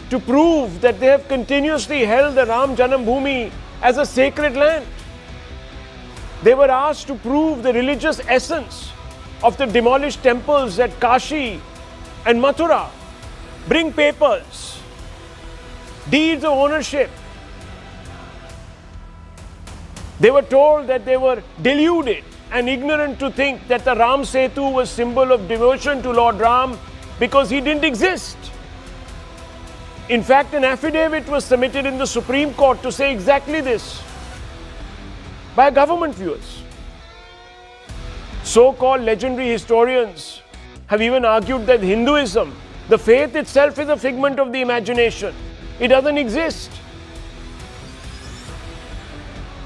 to prove that they have continuously held the Ram Janam Bhoomi as a sacred land. They were asked to prove the religious essence of the demolished temples at Kashi and Mathura. Bring papers, deeds of ownership. They were told that they were deluded and ignorant to think that the Ram Setu was symbol of devotion to Lord Ram because he didn't exist. In fact, an affidavit was submitted in the Supreme Court to say exactly this by government viewers. So-called legendary historians have even argued that Hinduism, the faith itself, is a figment of the imagination. It doesn't exist.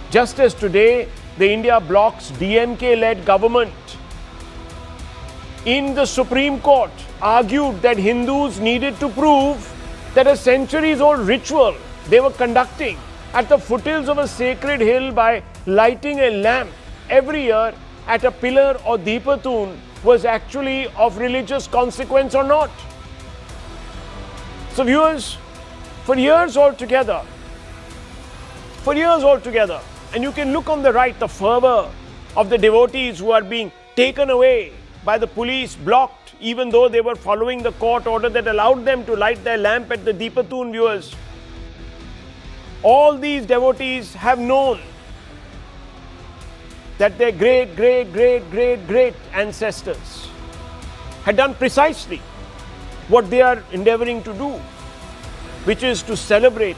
Just as today, the India bloc's DMK-led government in the Supreme Court argued that Hindus needed to prove that a centuries-old ritual they were conducting at the foothills of a sacred hill by lighting a lamp every year at a pillar or deepatun was actually of religious consequence or not. So viewers, for years altogether, and you can look on the right, the fervor of the devotees who are being taken away by the police, blocked, even though they were following the court order that allowed them to light their lamp at the deepatun, viewers. All these devotees have known that their great ancestors had done precisely what they are endeavoring to do, which is to celebrate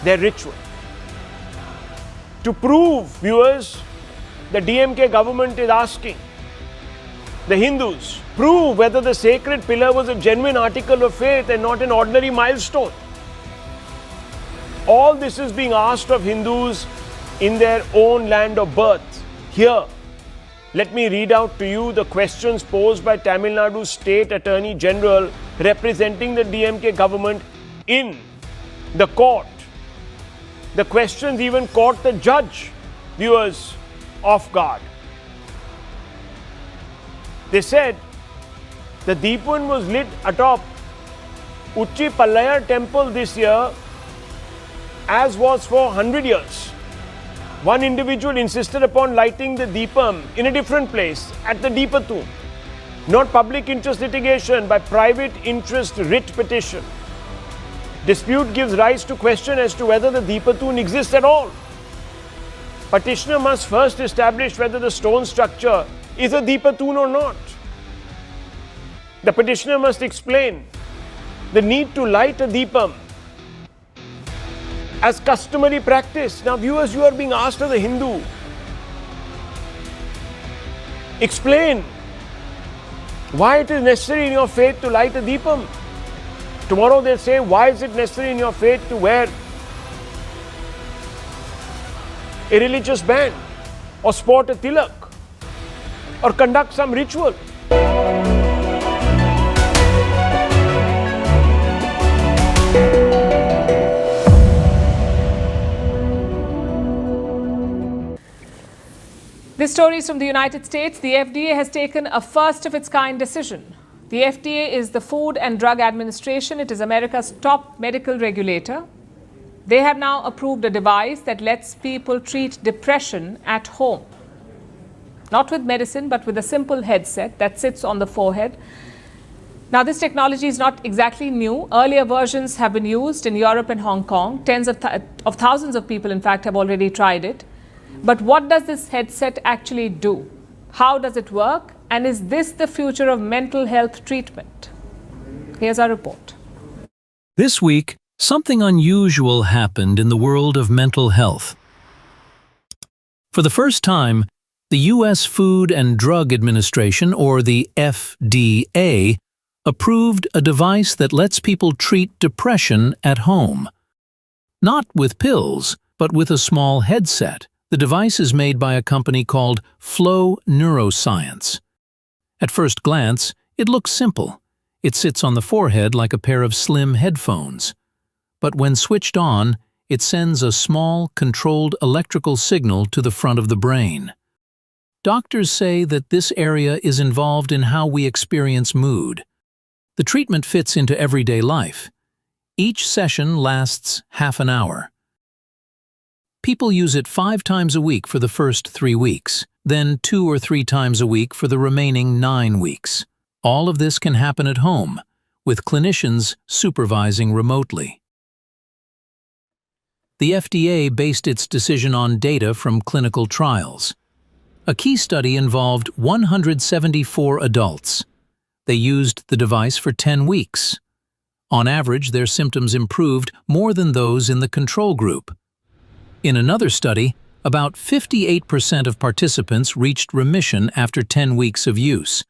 their ritual. To prove, viewers, the DMK government is asking the Hindus, prove whether the sacred pillar was a genuine article of faith and not an ordinary milestone. All this is being asked of Hindus in their own land of birth. Here, let me read out to you the questions posed by Tamil Nadu State Attorney General representing the DMK government in the court. The questions even caught the judge, viewers, off guard. They said the Deepan was lit atop Uchi Pallayar temple this year, as was for 100 years. One individual insisted upon lighting the Deepam in a different place at the Deepatun. Not public interest litigation, by private interest writ petition. Dispute gives rise to question as to whether the Deepatun exists at all. Petitioner must first establish whether the stone structure is a Deepatun or not. The petitioner must explain the need to light a Deepam as customary practice. Now viewers, you are being asked as a Hindu, explain why it is necessary in your faith to light a Deepam. Tomorrow they'll say, why is it necessary in your faith to wear a religious band or sport a tilak or conduct some ritual? This story is from the United States. The FDA has taken a first-of-its-kind decision. The FDA is the Food and Drug Administration. It is America's top medical regulator. They have now approved a device that lets people treat depression at home. Not with medicine, but with a simple headset that sits on the forehead. Now, this technology is not exactly new. Earlier versions have been used in Europe and Hong Kong. Tens of thousands of people, in fact, have already tried it. But what does this headset actually do? How does it work? And is this the future of mental health treatment? Here's our report. This week, something unusual happened in the world of mental health. For the first time, the U.S. Food and Drug Administration, or the FDA, approved a device that lets people treat depression at home. Not with pills, but with a small headset. The device is made by a company called Flow Neuroscience. At first glance, it looks simple. It sits on the forehead like a pair of slim headphones. But when switched on, it sends a small, controlled electrical signal to the front of the brain. Doctors say that this area is involved in how we experience mood. The treatment fits into everyday life. Each session lasts half an hour. People use it 5 times a week for the first 3 weeks, then 2 or 3 times a week for the remaining 9 weeks. All of this can happen at home, with clinicians supervising remotely. The FDA based its decision on data from clinical trials. A key study involved 174 adults. They used the device for 10 weeks. On average, their symptoms improved more than those in the control group. In another study, about 58% of participants reached remission after 10 weeks of use.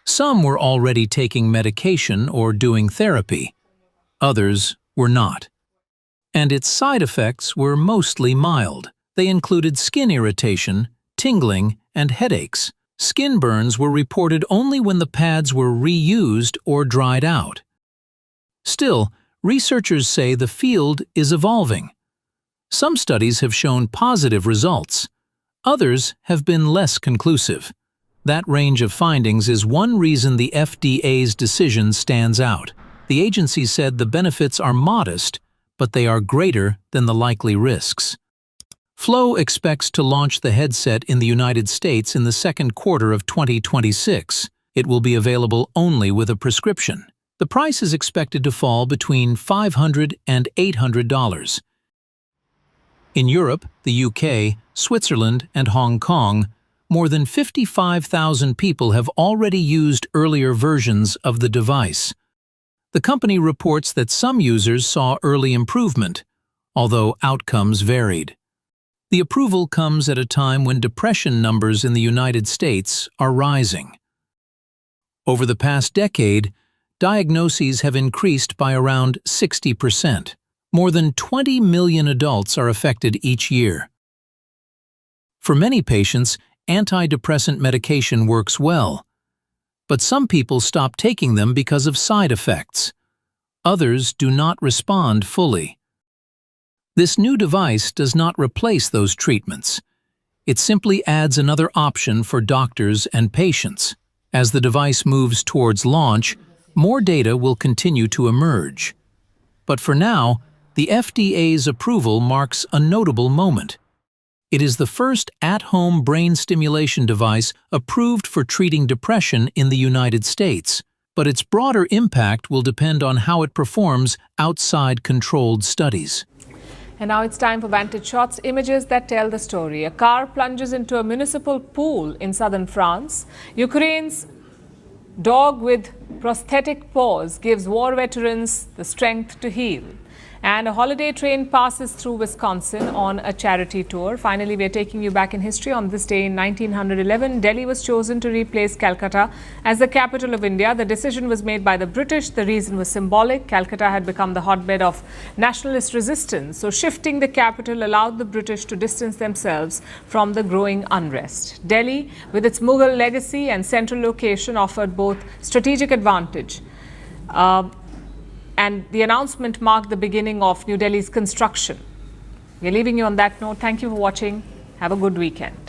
Some were already taking medication or doing therapy. Others were not. And its side effects were mostly mild. They included skin irritation, tingling, and headaches. Skin burns were reported only when the pads were reused or dried out. Still, researchers say the field is evolving. Some studies have shown positive results. Others have been less conclusive. That range of findings is one reason the FDA's decision stands out. The agency said the benefits are modest, but they are greater than the likely risks. Flow expects to launch the headset in the United States in the second quarter of 2026. It will be available only with a prescription. The price is expected to fall between $500 and $800. In Europe, the UK, Switzerland, and Hong Kong, more than 55,000 people have already used earlier versions of the device. The company reports that some users saw early improvement, although outcomes varied. The approval comes at a time when depression numbers in the United States are rising. Over the past decade, diagnoses have increased by around 60%. More than 20 million adults are affected each year. For many patients, antidepressant medication works well, but some people stop taking them because of side effects. Others do not respond fully. This new device does not replace those treatments. It simply adds another option for doctors and patients. As the device moves towards launch, more data will continue to emerge. But for now, the FDA's approval marks a notable moment. It is the first at-home brain stimulation device approved for treating depression in the United States, but its broader impact will depend on how it performs outside controlled studies. And now it's time for Vantage Shots, images that tell the story. A car plunges into a municipal pool in southern France. Ukraine's dog with prosthetic paws gives war veterans the strength to heal. And a holiday train passes through Wisconsin on a charity tour. Finally, we are taking you back in history. On this day in 1911, Delhi was chosen to replace Calcutta as the capital of India. The decision was made by the British. The reason was symbolic. Calcutta had become the hotbed of nationalist resistance. So shifting the capital allowed the British to distance themselves from the growing unrest. Delhi, with its Mughal legacy and central location, offered both strategic advantage. And the announcement marked the beginning of New Delhi's construction. We're leaving you on that note. Thank you for watching. Have a good weekend.